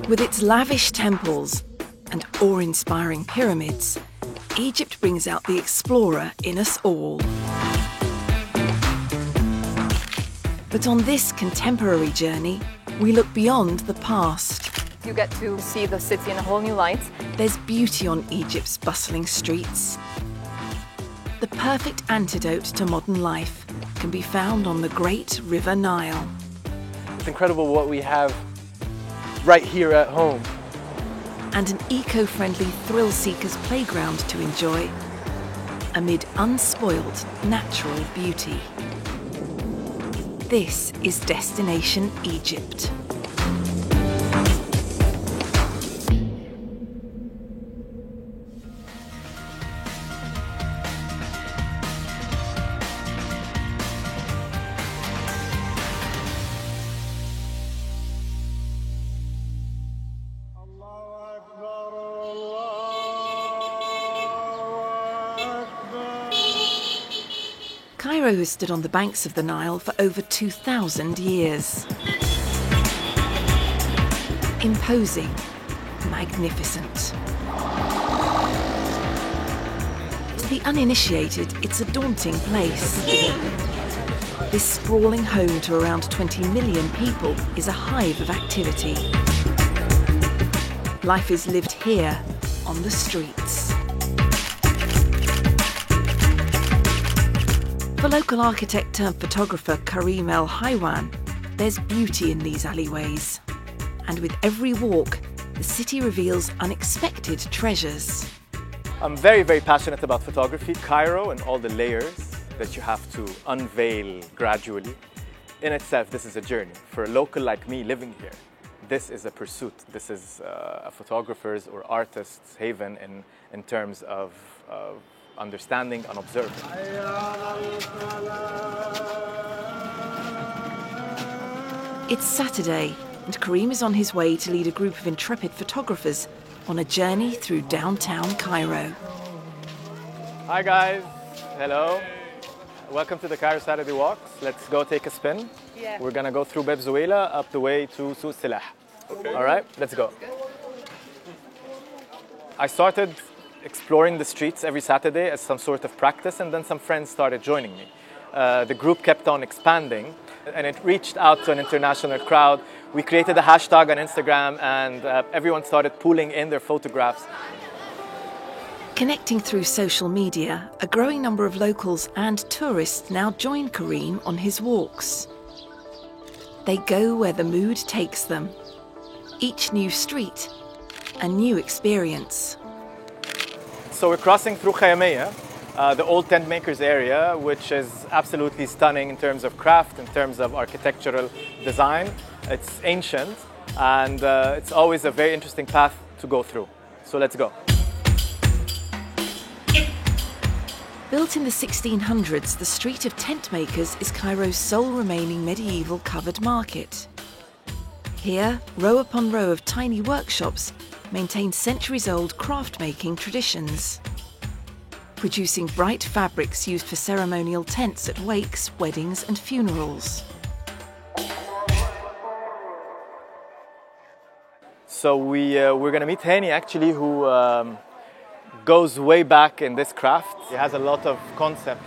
With its lavish temples and awe-inspiring pyramids, Egypt brings out the explorer in us all. But on this contemporary journey, we look beyond the past. You get to see the city in a whole new light. There's beauty on Egypt's bustling streets. The perfect antidote to modern life can be found on the great River Nile. It's incredible what we have right here at home. And an eco-friendly thrill-seekers playground to enjoy amid unspoilt natural beauty. This is Destination Egypt. Cairo has stood on the banks of the Nile for over 2,000 years. Imposing, magnificent. To the uninitiated, it's a daunting place. This sprawling home to around 20 million people is a hive of activity. Life is lived here, on the streets. For local architect turned photographer Karim El Haywan, there's beauty in these alleyways. And with every walk, the city reveals unexpected treasures. I'm very, very passionate about photography. Cairo and all the layers that you have to unveil gradually. In itself, this is a journey. For a local like me living here, this is a pursuit. This is a photographer's or artist's haven in terms of understanding and observing. It's Saturday, and Karim is on his way to lead a group of intrepid photographers on a journey through downtown Cairo. Hi guys, hello. Welcome to the Cairo Saturday Walks. Let's go take a spin. Yeah. We're gonna go through Bab Zuwayla up the way to Suq Silah. Okay. All right, let's go. I started exploring the streets every Saturday as some sort of practice, and then some friends started joining me. The group kept on expanding, and it reached out to an international crowd. We created a hashtag on Instagram, and everyone started pulling in their photographs. Connecting through social media, a growing number of locals and tourists now join Karim on his walks. They go where the mood takes them. Each new street, a new experience. So we're crossing through Khayamiya, the old tent makers area, which is absolutely stunning in terms of craft, in terms of architectural design. It's ancient, and it's always a very interesting path to go through. So let's go. Built in the 1600s, the Street of Tent Makers is Cairo's sole remaining medieval covered market. Here, row upon row of tiny workshops maintain centuries-old craft-making traditions, producing bright fabrics used for ceremonial tents at wakes, weddings and funerals. So we're going to meet Hani, actually, who goes way back in this craft. He has a lot of concept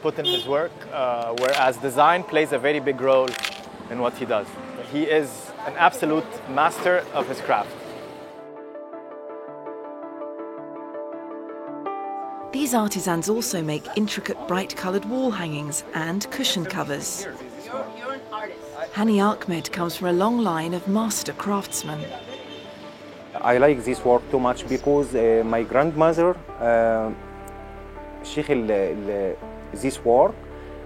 put in his work, whereas design plays a very big role in what he does. He is an absolute master of his craft. These artisans also make intricate bright-coloured wall hangings and cushion covers. Hani Ahmed comes from a long line of master craftsmen. I like this work too much because my grandmother she this work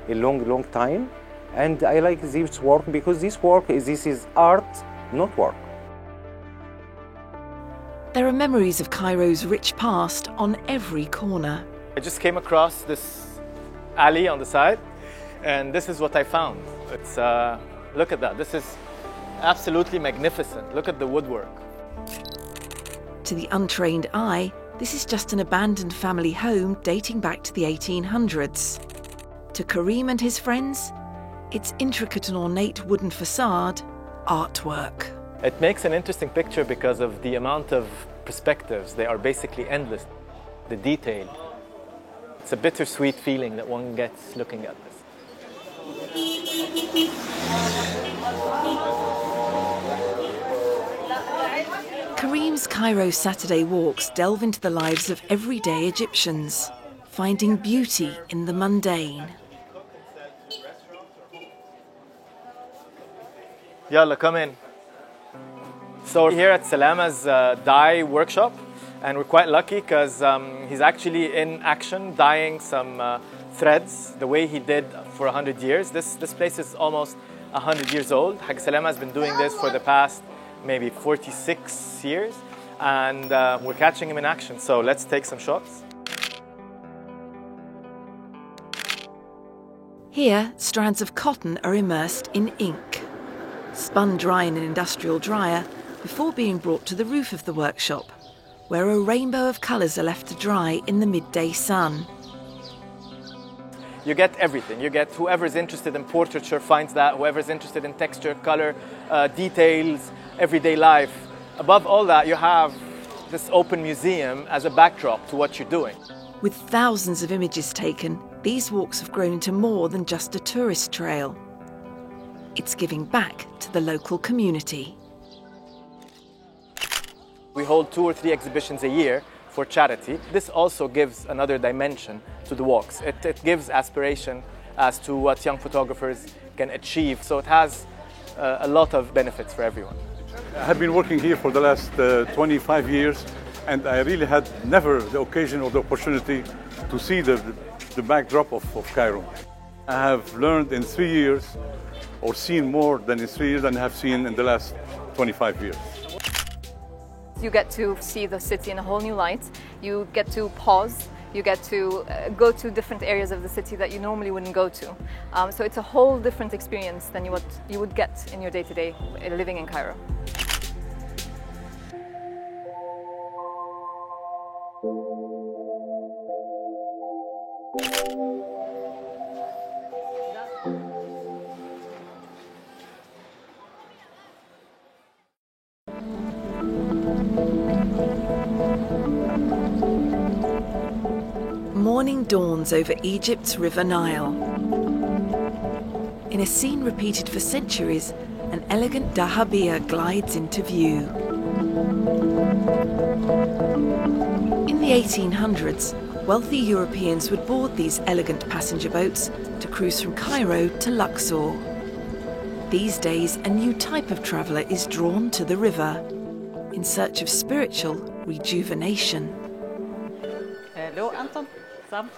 a long time, and I like this work because this is art, not work. There are memories of Cairo's rich past on every corner. I just came across this alley on the side, and this is what I found. It's look at that. This is absolutely magnificent. Look at the woodwork. To the untrained eye, this is just an abandoned family home dating back to the 1800s. To Karim and his friends, it's intricate and ornate wooden facade artwork. It makes an interesting picture because of the amount of perspectives. They are basically endless. The detail. It's a bittersweet feeling that one gets looking at this. Kareem's Cairo Saturday walks delve into the lives of everyday Egyptians, finding beauty in the mundane. Yalla, come in. So we're here at Salama's dye workshop, and we're quite lucky because he's actually in action dyeing some threads the way he did for 100 years. This place is almost 100 years old. Hag Salama has been doing this for the past maybe 46 years, and we're catching him in action. So let's take some shots. Here, strands of cotton are immersed in ink, spun dry in an industrial dryer before being brought to the roof of the workshop, where a rainbow of colours are left to dry in the midday sun. You get everything. You get whoever's interested in portraiture finds that, whoever's interested in texture, color, details, everyday life. Above all that, you have this open museum as a backdrop to what you're doing. With thousands of images taken, these walks have grown into more than just a tourist trail. It's giving back to the local community. We hold 2 or 3 exhibitions a year for charity. This also gives another dimension to the walks. It gives aspiration as to what young photographers can achieve. So it has a lot of benefits for everyone. I have been working here for the last 25 years, and I really had never the occasion or the opportunity to see the backdrop of Cairo. I have learned in 3 years, or seen more than in 3 years than I have seen in the last 25 years. You get to see the city in a whole new light. You get to pause. You get to go to different areas of the city that you normally wouldn't go to. So it's a whole different experience than what you would get in your day-to-day living in Cairo. Morning dawns over Egypt's River Nile. In a scene repeated for centuries, an elegant dahabeah glides into view. In the 1800s, wealthy Europeans would board these elegant passenger boats to cruise from Cairo to Luxor. These days, a new type of traveller is drawn to the river in search of spiritual rejuvenation. Hello, Anton. Sam.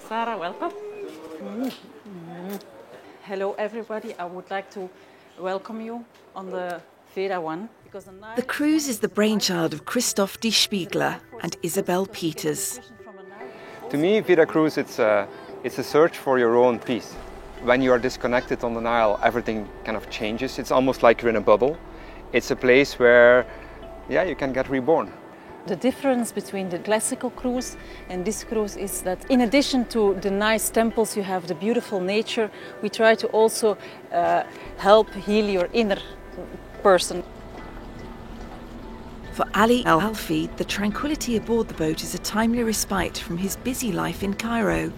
Sarah, welcome. Hello, everybody. I would like to welcome you on the Vera one. The cruise is the brainchild of Christoph de Spiegler and Isabel Peters. To me, Nile Cruise, it's a search for your own peace. When you are disconnected on the Nile, everything kind of changes. It's almost like you're in a bubble. It's a place where, you can get reborn. The difference between the classical cruise and this cruise is that in addition to the nice temples, you have the beautiful nature. We try to also help heal your inner person. For Ali Al-Alfi, the tranquility aboard the boat is a timely respite from his busy life in Cairo.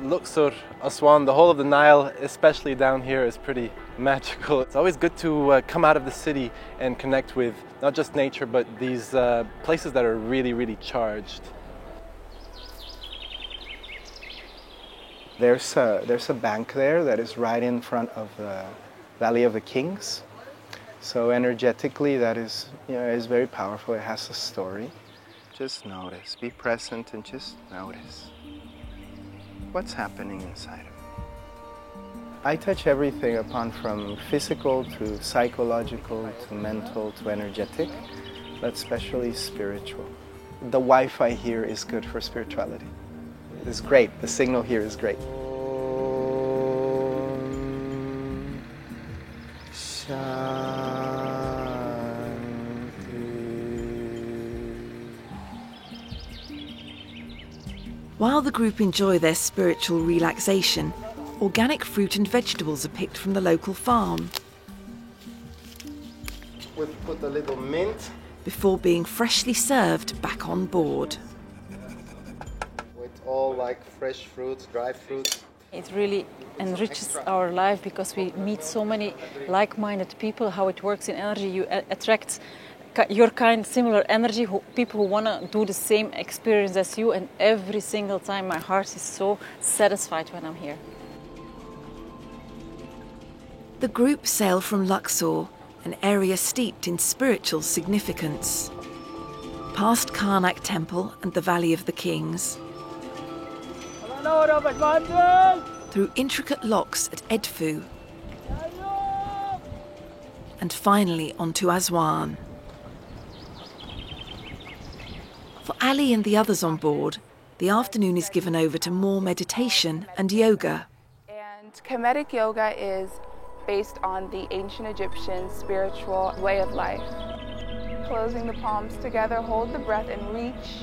Luxor, Aswan, the whole of the Nile, especially down here, is pretty magical. It's always good to come out of the city and connect with not just nature, but these places that are really, really charged. There's a bank there that is right in front of the Valley of the Kings. So energetically, that is, is very powerful. It has a story. Just notice, be present and just notice what's happening inside of it. I touch everything from physical to psychological to mental to energetic, but especially spiritual. The Wi-Fi here is good for spirituality. It's great. The signal here is great. While the group enjoy their spiritual relaxation, organic fruit and vegetables are picked from the local farm. We put a little mint. Before being freshly served back on board. With all like fresh fruits, dry fruits. It really enriches our life because we meet so many like-minded people. How it works in energy, you attract your kind, similar energy, people who want to do the same experience as you, and every single time my heart is so satisfied when I'm here. The group sail from Luxor, an area steeped in spiritual significance, past Karnak Temple and the Valley of the Kings, through intricate locks at Edfu, and finally onto Aswan. For Ali and the others on board, the afternoon is given over to more meditation and yoga. And Kemetic yoga is based on the ancient Egyptian spiritual way of life. Closing the palms together, hold the breath and reach.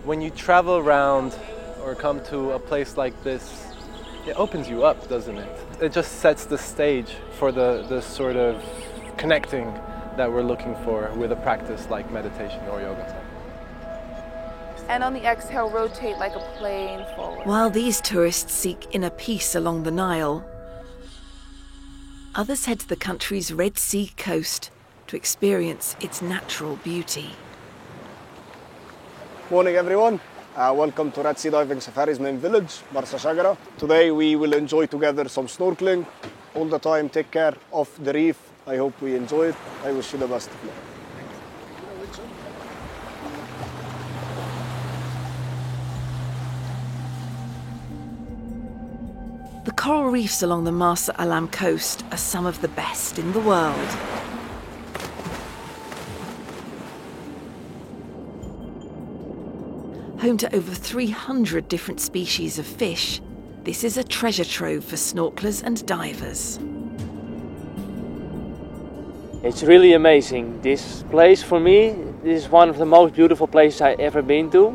When you travel around or come to a place like this, it opens you up, doesn't it? It just sets the stage for the sort of connecting that we're looking for with a practice like meditation or yoga. And on the exhale, rotate like a plane forward. While these tourists seek inner peace along the Nile, others head to the country's Red Sea coast to experience its natural beauty. Morning everyone, welcome to Red Sea Diving Safari's main village, Marsa Shagara. Today we will enjoy together some snorkeling. All the time take care of the reef. I hope we enjoy it. I wish you the best of luck. The coral reefs along the Marsa Alam coast are some of the best in the world. Home to over 300 different species of fish, this is a treasure trove for snorkelers and divers. It's really amazing. This place, for me, this is one of the most beautiful places I've ever been to.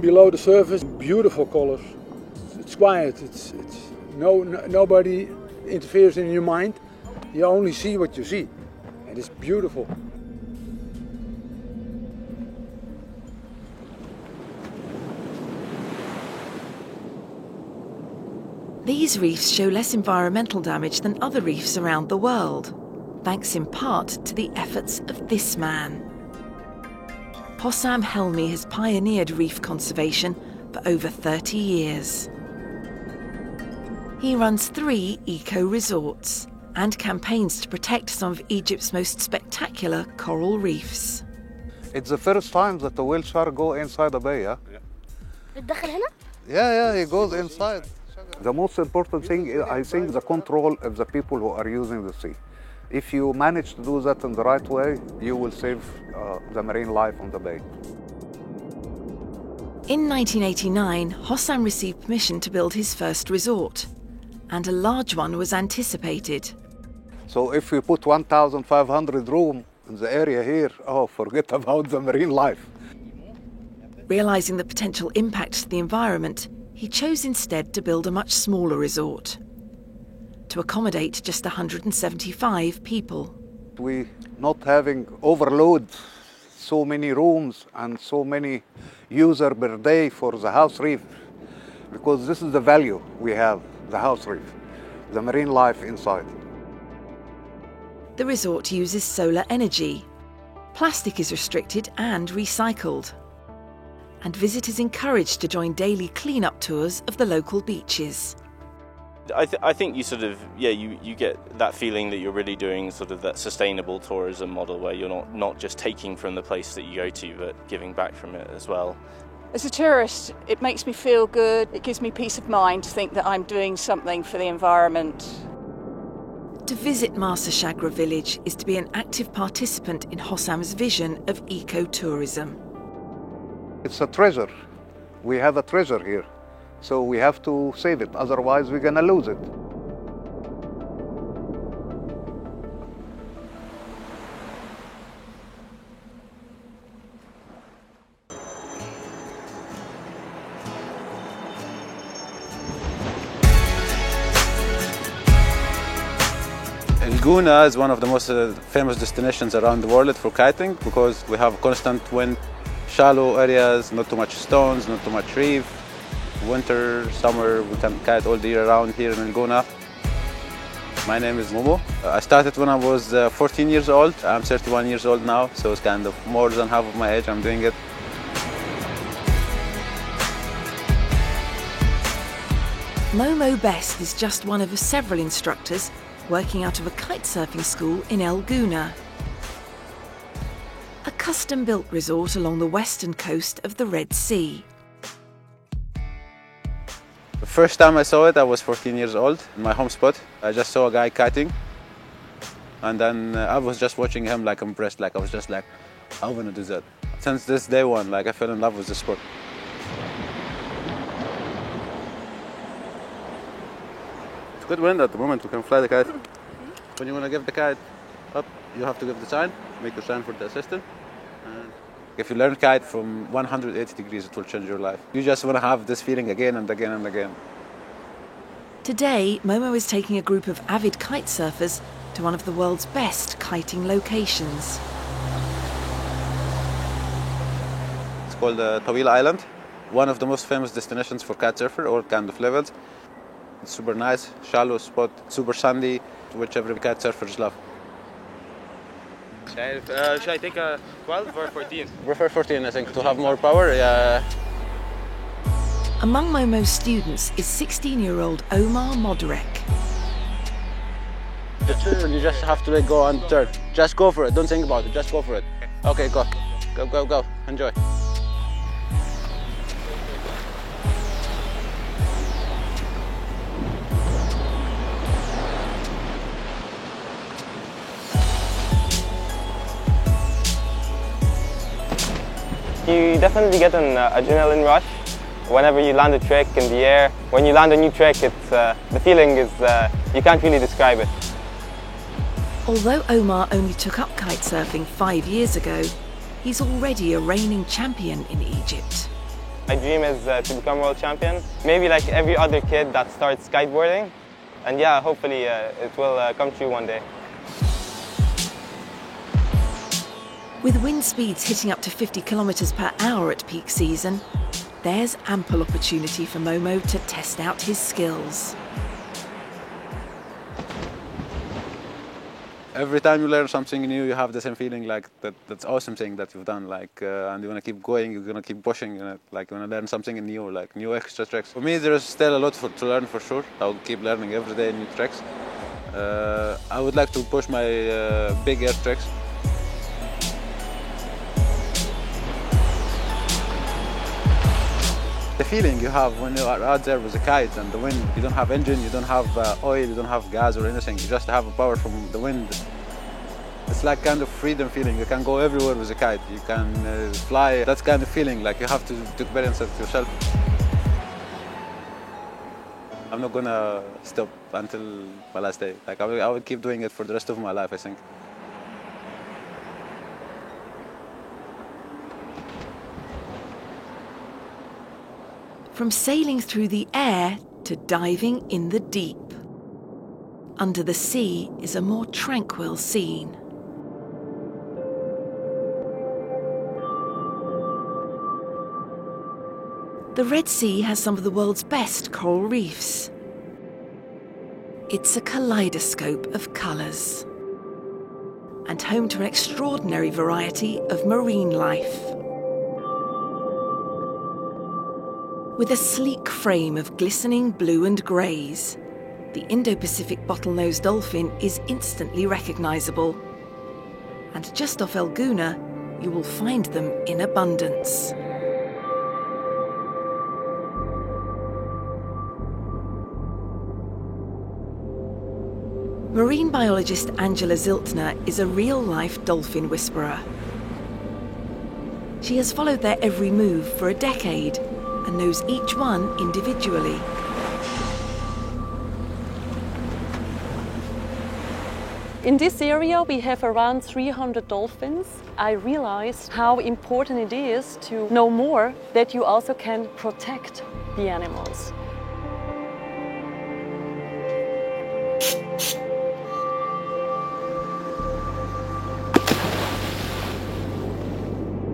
Below the surface, beautiful colors. It's quiet. Nobody interferes in your mind. You only see what you see, and it's beautiful. These reefs show less environmental damage than other reefs around the world, thanks in part to the efforts of this man. Hossam Helmi has pioneered reef conservation for over 30 years. He runs 3 eco-resorts and campaigns to protect some of Egypt's most spectacular coral reefs. It's the first time that the whale shark go inside the bay, yeah? Yeah, he goes inside. The most important thing is, I think, the control of the people who are using the sea. If you manage to do that in the right way, you will save the marine life on the bay. In 1989, Hossam received permission to build his first resort, and a large one was anticipated. So if we put 1,500 rooms in the area here, oh, forget about the marine life. Realising the potential impact to the environment, he chose instead to build a much smaller resort to accommodate just 175 people. We not having overload so many rooms and so many users per day for the house reef, because this is the value we have, the house reef, the marine life inside. The resort uses solar energy. Plastic is restricted and recycled. And visitors encouraged to join daily clean-up tours of the local beaches. I think you sort of, you get that feeling that you're really doing sort of that sustainable tourism model where you're not just taking from the place that you go to, but giving back from it as well. As a tourist, it makes me feel good. It gives me peace of mind to think that I'm doing something for the environment. To visit Marsa Shagra village is to be an active participant in Hossam's vision of eco-tourism. It's a treasure. We have a treasure here, so we have to save it, otherwise we're gonna lose it. Goona is one of the most famous destinations around the world for kiting because we have constant wind, shallow areas, not too much stones, not too much reef. Winter, summer, we can kite all the year around here in Goona. My name is Momo. I started when I was 14 years old. I'm 31 years old now, so it's kind of more than half of my age I'm doing it. Momo Best is just one of several instructors working out of a kite surfing school in El Gouna, a custom-built resort along the western coast of the Red Sea. The first time I saw it, I was 14 years old in my home spot. I just saw a guy kiting, and then I was just watching him like impressed, like I was just like, I want to do that. Since this day one, like I fell in love with the sport. It's good wind at the moment, we can fly the kite. When you want to give the kite up, you have to give the sign, make the sign for the assistant. And if you learn kite from 180 degrees, it will change your life. You just want to have this feeling again and again and again. Today, Momo is taking a group of avid kite surfers to one of the world's best kiting locations. It's called Tawil Island, one of the most famous destinations for kite surfer, all kind of levels. It's super nice, shallow spot, super sandy, which every kite surfers love. Should I take a 12 or 14? Prefer 14, I think, to have more power. Yeah. Among Momo's students is 16-year-old Omar Modrek. The turn, you just have to let go and turn. Just go for it, don't think about it, just go for it. Okay, go. Go, go, go. Enjoy. You definitely get an adrenaline rush whenever you land a trick in the air. When you land a new trick, it's, the feeling is, you can't really describe it. Although Omar only took up kite surfing 5 years ago, he's already a reigning champion in Egypt. My dream is to become world champion, maybe like every other kid that starts kiteboarding. And yeah, hopefully it will come true one day. With wind speeds hitting up to 50 kilometres per hour at peak season, there's ample opportunity for Momo to test out his skills. Every time you learn something new, you have the same feeling like that's awesome thing that you've done, like, and you want to keep going, you're going to keep pushing, like you want to learn something new, like new extra tricks. For me, there's still a lot to learn for sure. I'll keep learning every day new tricks. I would like to push my big air tricks. The feeling you have when you are out there with a kite and the wind, you don't have engine, you don't have oil, you don't have gas or anything, you just have power from the wind. It's like kind of freedom feeling, you can go everywhere with a kite, you can fly, that's kind of feeling, like you have to experience it yourself. I'm not gonna stop until my last day, like I will keep doing it for the rest of my life, I think. From sailing through the air to diving in the deep. Under the sea is a more tranquil scene. The Red Sea has some of the world's best coral reefs. It's a kaleidoscope of colours and home to an extraordinary variety of marine life. With a sleek frame of glistening blue and greys, the Indo-Pacific bottlenose dolphin is instantly recognisable. And just off El Gouna, you will find them in abundance. Marine biologist Angela Ziltner is a real-life dolphin whisperer. She has followed their every move for a decade and knows each one individually. In this area we have around 300 dolphins. I realized how important it is to know more, that you also can protect the animals.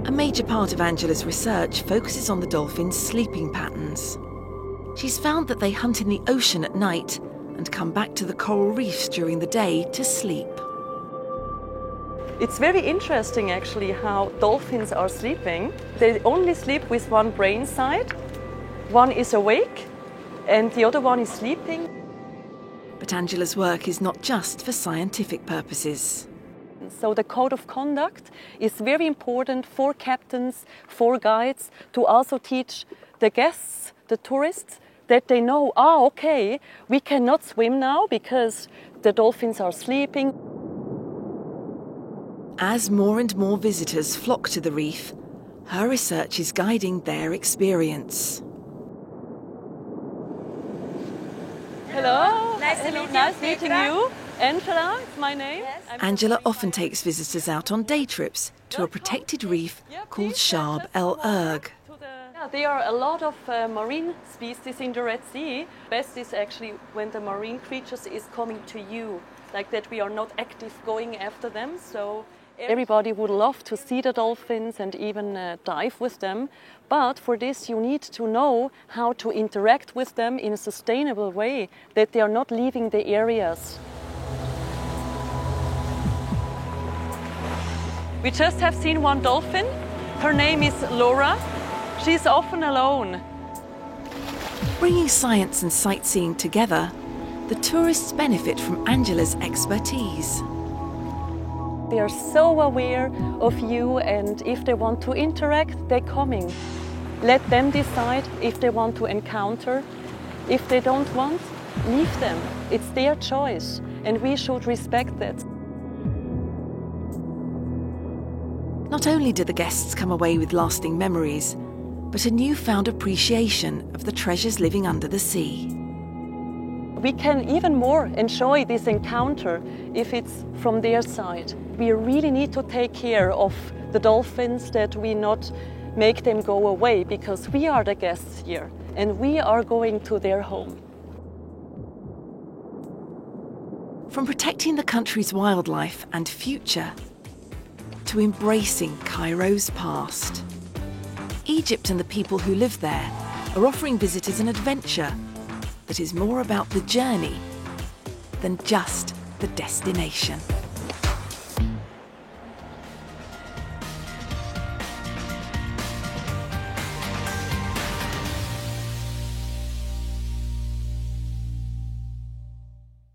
A major part of Angela's research focuses on the dolphins' sleeping patterns. She's found that they hunt in the ocean at night and come back to the coral reefs during the day to sleep. It's very interesting actually how dolphins are sleeping. They only sleep with one brain side. One is awake and the other one is sleeping. But Angela's work is not just for scientific purposes. So the code of conduct is very important for captains, for guides, to also teach the guests, the tourists, that they know, okay, we cannot swim now because the dolphins are sleeping. As more and more visitors flock to the reef, her research is guiding their experience. Hello, nice meeting you. Angela is my name. Yes. Angela often takes visitors out on day trips to a protected reef called Sharb El Erg. There are a lot of marine species in the Red Sea. Best is actually when the marine creatures is coming to you, like that we are not active going after them. So everybody would love to see the dolphins and even dive with them. But for this you need to know how to interact with them in a sustainable way, that they are not leaving the areas. We just have seen one dolphin. Her name is Laura. She's often alone. Bringing science and sightseeing together, the tourists benefit from Angela's expertise. They are so aware of you, and if they want to interact, they're coming. Let them decide if they want to encounter. If they don't want, leave them. It's their choice, and we should respect that. Not only do the guests come away with lasting memories, but a newfound appreciation of the treasures living under the sea. We can even more enjoy this encounter if it's from their side. We really need to take care of the dolphins, that we not make them go away, because we are the guests here and we are going to their home. From protecting the country's wildlife and future to embracing Cairo's past, Egypt and the people who live there are offering visitors an adventure that is more about the journey than just the destination.